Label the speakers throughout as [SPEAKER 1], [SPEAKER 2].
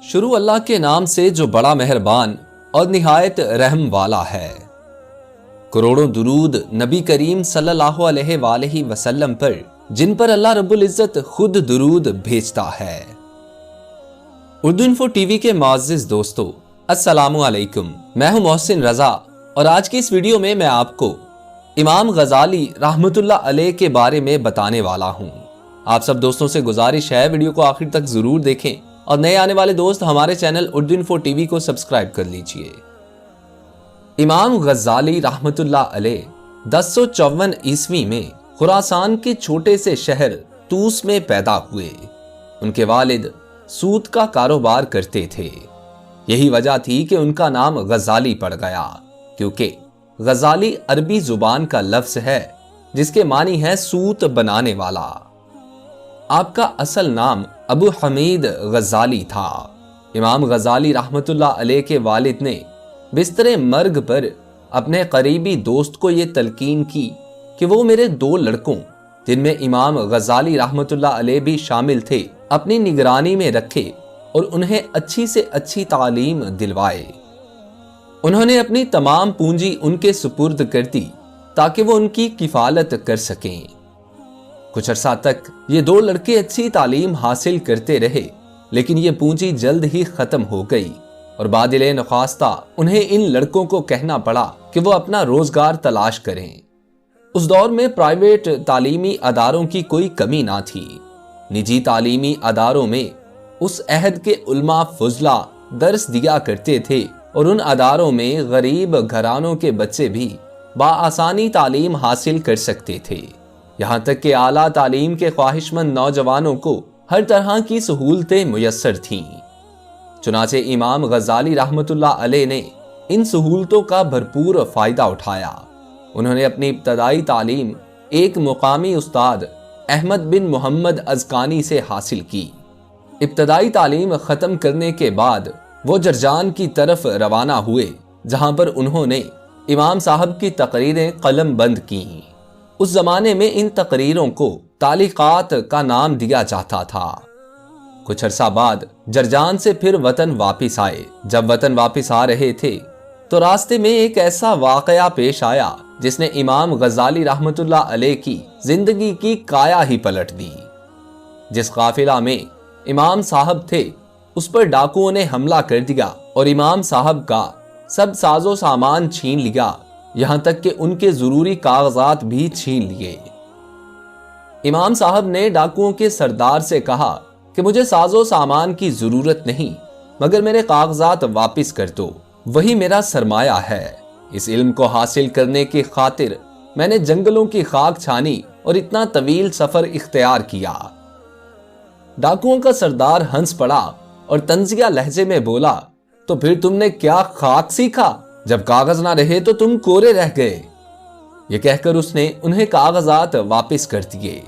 [SPEAKER 1] شروع اللہ کے نام سے جو بڑا مہربان اور نہایت رحم والا ہے۔ کروڑوں درود نبی کریم صلی اللہ علیہ وآلہ وسلم پر، جن پر اللہ رب العزت خود درود بھیجتا ہے۔ اردو انفو ٹی وی کے معزز دوستو، السلام علیکم۔ میں ہوں محسن رضا اور آج کی اس ویڈیو میں آپ کو امام غزالی رحمت اللہ علیہ کے بارے میں بتانے والا ہوں۔ آپ سب دوستوں سے گزارش ہے ویڈیو کو آخر تک ضرور دیکھیں اور نئے آنے والے دوست ہمارے channel Urdu info T V کو سبسکرائب کر لیجئے۔ امام غزالی رحمت اللہ علیہ 1054 عیسوی میں خراسان کے چھوٹے سے شہر طوس میں پیدا ہوئے۔ ان کے والد سوت کا کاروبار کرتے تھے، یہی وجہ تھی کہ ان کا نام غزالی پڑ گیا، کیونکہ غزالی عربی زبان کا لفظ ہے جس کے معنی ہے سوت بنانے والا۔ آپ کا اصل نام ابو حمید غزالی تھا۔ امام غزالی رحمت اللہ علیہ کے والد نے بستر مرگ پر اپنے قریبی دوست کو یہ تلقین کی کہ وہ میرے 2 لڑکوں، جن میں امام غزالی رحمت اللہ علیہ بھی شامل تھے، اپنی نگرانی میں رکھے اور انہیں اچھی سے اچھی تعلیم دلوائے۔ انہوں نے اپنی تمام پونجی ان کے سپرد کر دی تاکہ وہ ان کی کفالت کر سکیں۔ کچھ عرصہ تک یہ 2 لڑکے اچھی تعلیم حاصل کرتے رہے، لیکن یہ پونجی جلد ہی ختم ہو گئی اور بادل نخواستہ انہیں ان لڑکوں کو کہنا پڑا کہ وہ اپنا روزگار تلاش کریں۔ اس دور میں پرائیویٹ تعلیمی اداروں کی کوئی کمی نہ تھی۔ نجی تعلیمی اداروں میں اس عہد کے علماء فضلہ درس دیا کرتے تھے اور ان اداروں میں غریب گھرانوں کے بچے بھی بآسانی تعلیم حاصل کر سکتے تھے، یہاں تک کہ اعلیٰ تعلیم کے خواہش مند نوجوانوں کو ہر طرح کی سہولتیں میسر تھیں۔ چنانچہ امام غزالی رحمت اللہ علیہ نے ان سہولتوں کا بھرپور فائدہ اٹھایا۔ انہوں نے اپنی ابتدائی تعلیم ایک مقامی استاد احمد بن محمد ازکانی سے حاصل کی۔ ابتدائی تعلیم ختم کرنے کے بعد وہ جرجان کی طرف روانہ ہوئے، جہاں پر انہوں نے امام صاحب کی تقریریں قلم بند کیں۔ اس زمانے میں ان تقریروں کو تعلیقات کا نام دیا جاتا تھا۔ کچھ عرصہ بعد جرجان سے پھر وطن واپس آئے۔ جب وطن واپس آ رہے تھے تو راستے میں ایک ایسا واقعہ پیش آیا جس نے امام غزالی رحمت اللہ علیہ کی زندگی کی کایا ہی پلٹ دی۔ جس قافلہ میں امام صاحب تھے اس پر ڈاکوؤں نے حملہ کر دیا اور امام صاحب کا سب ساز و سامان چھین لیا، یہاں تک کہ ان کے ضروری کاغذات بھی چھین لیے۔ امام صاحب نے ڈاکوؤں کے سردار سے کہا کہ مجھے ساز و سامان کی ضرورت نہیں، مگر میرے کاغذات واپس کر دو، وہی میرا سرمایہ ہے۔ اس علم کو حاصل کرنے کی خاطر میں نے جنگلوں کی خاک چھانی اور اتنا طویل سفر اختیار کیا۔ ڈاکوؤں کا سردار ہنس پڑا اور طنزیہ لہجے میں بولا، تو پھر تم نے کیا خاک سیکھا؟ جب کاغذ نہ رہے تو تم کورے رہ گئے۔ یہ کہہ کر اس نے انہیں کاغذات واپس کر دیے۔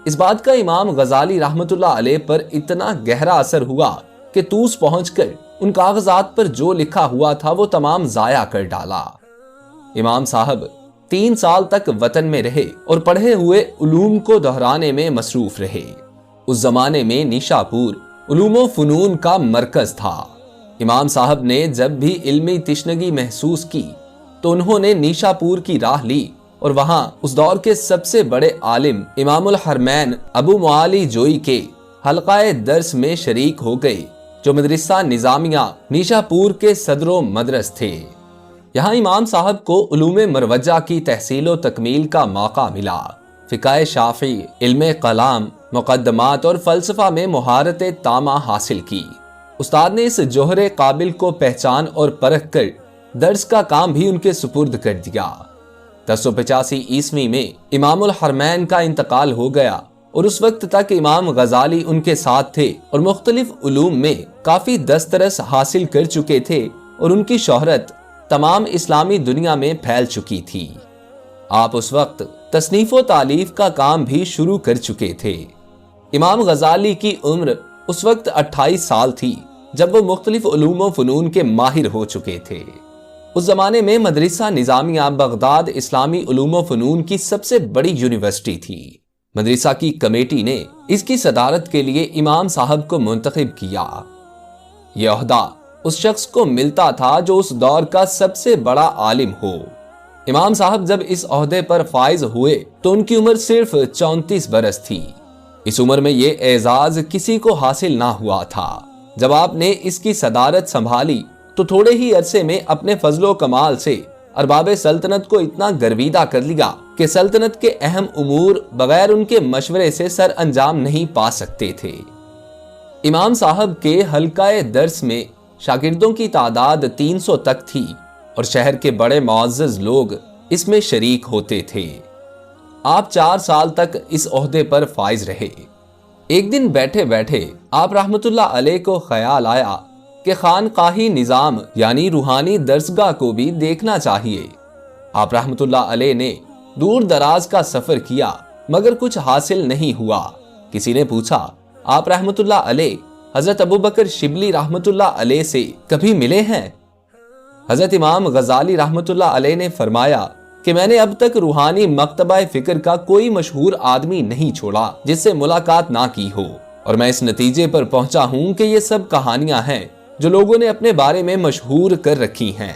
[SPEAKER 1] اس بات کا امام غزالی رحمت اللہ علیہ پر اتنا گہرا اثر ہوا کہ طوس پہنچ کر ان کاغذات پر جو لکھا ہوا تھا وہ تمام ضائع کر ڈالا۔ امام صاحب 3 سال تک وطن میں رہے اور پڑھے ہوئے علوم کو دہرانے میں مصروف رہے۔ اس زمانے میں نیشاپور علوم و فنون کا مرکز تھا۔ امام صاحب نے جب بھی علمی تشنگی محسوس کی تو انہوں نے نیشاپور کی راہ لی اور وہاں اس دور کے سب سے بڑے عالم امام الحرمین ابو معالی جوئی کے حلقہ درس میں شریک ہو گئے، جو مدرسہ نظامیہ نیشاپور کے صدر و مدرس تھے۔ یہاں امام صاحب کو علوم مروجہ کی تحصیل و تکمیل کا موقع ملا۔ فقہ شافعی، علم کلام، مقدمات اور فلسفہ میں مہارت تامہ حاصل کی۔ استاد نے اس جوہر قابل کو پہچان اور پرکھ کر درس کا کام بھی ان کے سپرد کر دیا۔ 1085 عیسوی میں امام الحرمین کا انتقال ہو گیا اور اس وقت تک امام غزالی ان کے ساتھ تھے اور مختلف علوم میں کافی دسترس حاصل کر چکے تھے اور ان کی شہرت تمام اسلامی دنیا میں پھیل چکی تھی۔ آپ اس وقت تصنیف و تالیف کا کام بھی شروع کر چکے تھے۔ امام غزالی کی عمر اس وقت 28 سال تھی جب وہ مختلف علوم و فنون کے ماہر ہو چکے تھے۔ اس زمانے میں مدرسہ نظامیہ بغداد اسلامی علوم و فنون کی سب سے بڑی یونیورسٹی تھی۔ مدرسہ کی کمیٹی نے اس کی صدارت کے لیے امام صاحب کو منتخب کیا۔ یہ عہدہ اس شخص کو ملتا تھا جو اس دور کا سب سے بڑا عالم ہو۔ امام صاحب جب اس عہدے پر فائز ہوئے تو ان کی عمر صرف 34 برس تھی۔ اس عمر میں یہ اعزاز کسی کو حاصل نہ ہوا تھا۔ جب آپ نے اس کی صدارت سنبھالی تو تھوڑے ہی عرصے میں اپنے فضل و کمال سے ارباب سلطنت کو اتنا گرویدہ کر لیا کہ سلطنت کے اہم امور بغیر ان کے مشورے سے سر انجام نہیں پا سکتے تھے۔ امام صاحب کے حلقہ درس میں شاگردوں کی تعداد 300 تک تھی اور شہر کے بڑے معزز لوگ اس میں شریک ہوتے تھے۔ آپ 4 سال تک اس عہدے پر فائز رہے۔ ایک دن بیٹھے بیٹھے آپ رحمت اللہ علیہ کو خیال آیا کہ خانقاہی نظام یعنی روحانی درسگاہ کو بھی دیکھنا چاہیے۔ آپ رحمت اللہ علیہ نے دور دراز کا سفر کیا مگر کچھ حاصل نہیں ہوا۔ کسی نے پوچھا، آپ رحمت اللہ علیہ حضرت ابوبکر شبلی رحمت اللہ علیہ سے کبھی ملے ہیں؟ حضرت امام غزالی رحمت اللہ علیہ نے فرمایا کہ میں نے اب تک روحانی مکتبہ فکر کا کوئی مشہور آدمی نہیں چھوڑا جس سے ملاقات نہ کی ہو، اور میں اس نتیجے پر پہنچا ہوں کہ یہ سب کہانیاں ہیں جو لوگوں نے اپنے بارے میں مشہور کر رکھی ہیں۔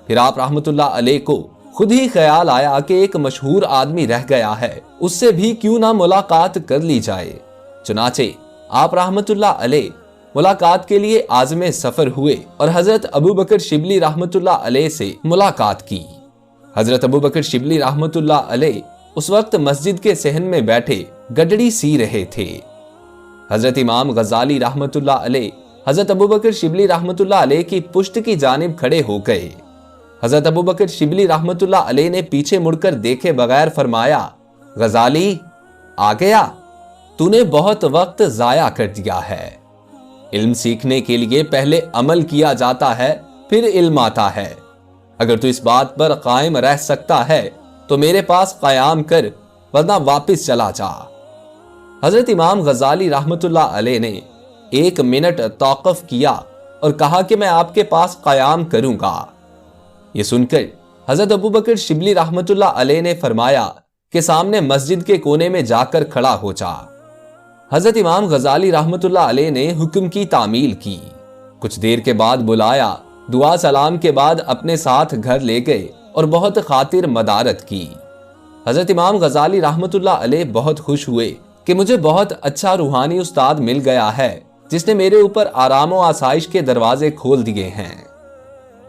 [SPEAKER 1] پھر آپ رحمت اللہ علیہ کو خود ہی خیال آیا کہ ایک مشہور آدمی رہ گیا ہے، اس سے بھی کیوں نہ ملاقات کر لی جائے۔ چنانچہ آپ رحمت اللہ علیہ ملاقات کے لیے عازم سفر ہوئے اور حضرت ابوبکر شبلی رحمت اللہ علیہ سے ملاقات کی۔ حضرت ابوبکر شبلی رحمت اللہ علیہ اس وقت مسجد کے صحن میں بیٹھے گڈڑی سی رہے تھے۔ حضرت امام غزالی رحمت اللہ علیہ حضرت ابوبکر شبلی رحمت اللہ علیہ کی پشت کی جانب کھڑے ہو گئے۔ حضرت ابوبکر شبلی رحمت اللہ علیہ نے پیچھے مڑ کر دیکھے بغیر فرمایا، غزالی آ گیا، تو نے بہت وقت ضائع کر دیا ہے۔ علم سیکھنے کے لیے پہلے عمل کیا جاتا ہے پھر علم آتا ہے۔ اگر تو اس بات پر قائم رہ سکتا ہے تو میرے پاس قیام کر، ورنہ واپس چلا جا۔ حضرت امام غزالی رحمت اللہ علیہ نے 1 منٹ توقف کیا اور کہا کہ میں آپ کے پاس قیام کروں گا۔ یہ سن کر حضرت ابوبکر شبلی رحمت اللہ علیہ نے فرمایا کہ سامنے مسجد کے کونے میں جا کر کھڑا ہو جا۔ حضرت امام غزالی رحمت اللہ علیہ نے حکم کی تعمیل کی۔ کچھ دیر کے بعد بلایا، دعا سلام کے بعد اپنے ساتھ گھر لے گئے اور بہت خاطر مدارت کی۔ حضرت امام غزالی رحمت اللہ علیہ بہت خوش ہوئے کہ مجھے بہت اچھا روحانی استاد مل گیا ہے جس نے میرے اوپر آرام و آسائش کے دروازے کھول دیے ہیں۔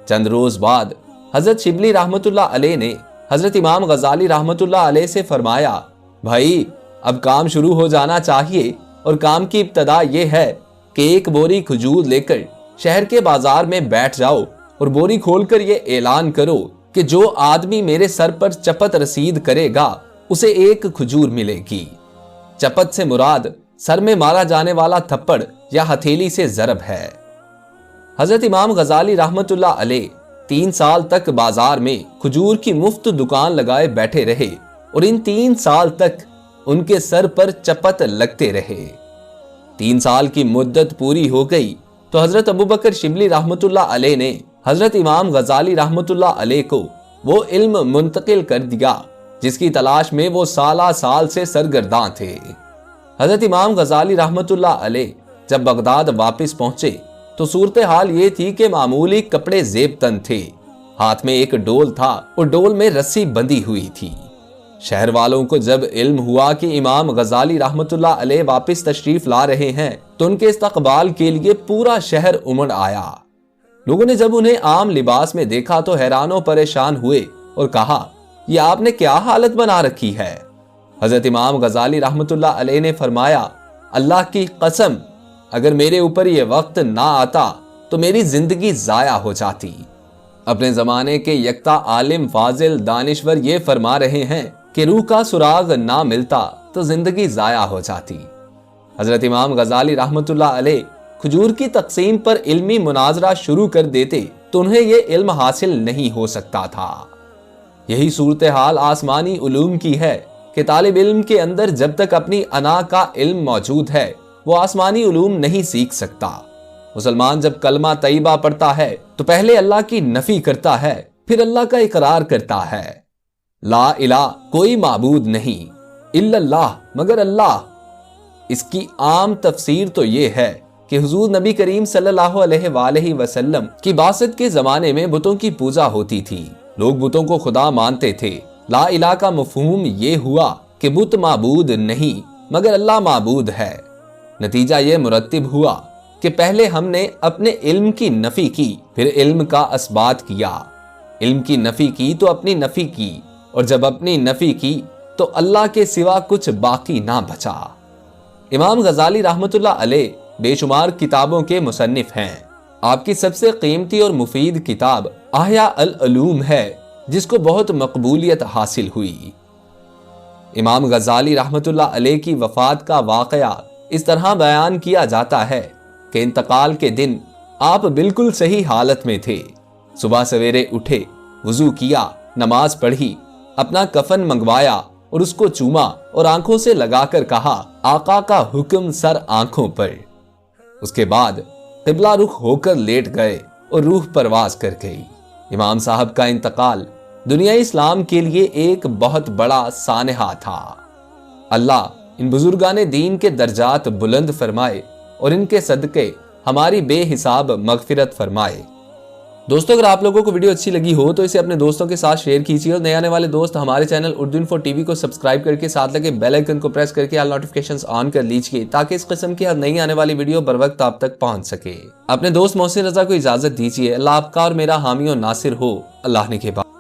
[SPEAKER 1] چند روز بعد حضرت شبلی رحمت اللہ علیہ نے حضرت امام غزالی رحمت اللہ علیہ سے فرمایا، بھائی اب کام شروع ہو جانا چاہیے، اور کام کی ابتدا یہ ہے کہ 1 بوری کھجور لے کر شہر کے بازار میں بیٹھ جاؤ اور بوری کھول کر یہ اعلان کرو کہ جو آدمی میرے سر پر چپت رسید کرے گا اسے 1 کھجور ملے گی۔ چپت سے مراد سر میں مارا جانے والا تھپڑ یا ہتھیلی سے ضرب ہے۔ حضرت امام غزالی رحمت اللہ علیہ 3 سال تک بازار میں کھجور کی مفت دکان لگائے بیٹھے رہے اور ان 3 سال تک ان کے سر پر چپت لگتے رہے۔ 3 سال کی مدت پوری ہو گئی تو حضرت ابوبکر شبلی رحمت اللہ علیہ نے حضرت امام غزالی رحمت اللہ علیہ کو وہ علم منتقل کر دیا جس کی تلاش میں وہ سالہ سال سے سرگرداں تھے۔ حضرت امام غزالی رحمت اللہ علیہ جب بغداد واپس پہنچے تو صورتحال یہ تھی کہ معمولی کپڑے زیب تن تھے، ہاتھ میں ایک ڈول تھا اور ڈول میں رسی بندھی ہوئی تھی۔ شہر والوں کو جب علم ہوا کہ امام غزالی رحمت اللہ علیہ واپس تشریف لا رہے ہیں تو ان کے استقبال کے لیے پورا شہر امڑ آیا۔ لوگوں نے جب انہیں عام لباس میں دیکھا تو حیران و پریشان ہوئے اور کہا، یہ آپ نے کیا حالت بنا رکھی ہے؟ حضرت امام غزالی رحمت اللہ علیہ نے فرمایا، اللہ کی قسم اگر میرے اوپر یہ وقت نہ آتا تو میری زندگی ضائع ہو جاتی۔ اپنے زمانے کے یکتا عالم فاضل دانشور یہ فرما رہے ہیں کہ روح کا سراغ نہ ملتا تو زندگی ضائع ہو جاتی۔ حضرت امام غزالی رحمت اللہ علیہ کھجور کی تقسیم پر علمی مناظرہ شروع کر دیتے تو انہیں یہ علم حاصل نہیں ہو سکتا تھا۔ یہی صورتحال آسمانی علوم کی ہے کہ طالب علم کے اندر جب تک اپنی انا کا علم موجود ہے وہ آسمانی علوم نہیں سیکھ سکتا۔ مسلمان جب کلمہ طیبہ پڑھتا ہے تو پہلے اللہ کی نفی کرتا ہے، پھر اللہ کا اقرار کرتا ہے۔ لا الہ کوئی معبود نہیں الا اللہ مگر اللہ۔ اس کی عام تفسیر تو یہ ہے کہ حضور نبی کریم صلی اللہ علیہ وآلہ وسلم کی بعثت کے زمانے میں بتوں کی پوجا ہوتی تھی۔ لوگ بتوں کو خدا مانتے تھے۔ لا الہ کا مفہوم یہ ہوا کہ بت معبود نہیں مگر اللہ معبود ہے۔ نتیجہ یہ مرتب ہوا کہ پہلے ہم نے اپنے علم کی نفی کی، پھر علم کا اثبات کیا۔ علم کی نفی کی تو اپنی نفی کی، اور جب اپنی نفی کی تو اللہ کے سوا کچھ باقی نہ بچا۔ امام غزالی رحمۃ اللہ علیہ بے شمار کتابوں کے مصنف ہیں۔ آپ کی سب سے قیمتی اور مفید کتاب احیاء العلوم ہے، جس کو بہت مقبولیت حاصل ہوئی۔ امام غزالی رحمۃ اللہ علیہ کی وفات کا واقعہ اس طرح بیان کیا جاتا ہے کہ انتقال کے دن آپ بالکل صحیح حالت میں تھے۔ صبح سویرے اٹھے، وضو کیا، نماز پڑھی، اپنا کفن منگوایا اور اس کو چوما اور آنکھوں سے لگا کر کہا، آقا کا حکم سر آنکھوں پر۔ اس کے بعد قبلہ رخ ہو کر لیٹ گئے اور روح پرواز کر گئی۔ امام صاحب کا انتقال دنیا اسلام کے لیے ایک بہت بڑا سانحہ تھا۔ اللہ ان بزرگان دین کے درجات بلند فرمائے اور ان کے صدقے ہماری بے حساب مغفرت فرمائے۔ دوستو، اگر آپ لوگوں کو ویڈیو اچھی لگی ہو تو اسے اپنے دوستوں کے ساتھ شیئر کیجیے، اور نئے آنے والے دوست ہمارے channel Urdu info T V کو سبسکرائب کر کے ساتھ لگے بیل آئیکن کو پریس کر کے آل نوٹیفیکیشنز آن کر لیجیے، تاکہ اس قسم کی ہر نئی آنے والی ویڈیو بر وقت آپ تک پہنچ سکے۔ اپنے دوست محسن رضا کو اجازت دیجیے۔ اللہ آپ کا اور میرا حامی و ناصر ہو۔ اللہ نے کے بعد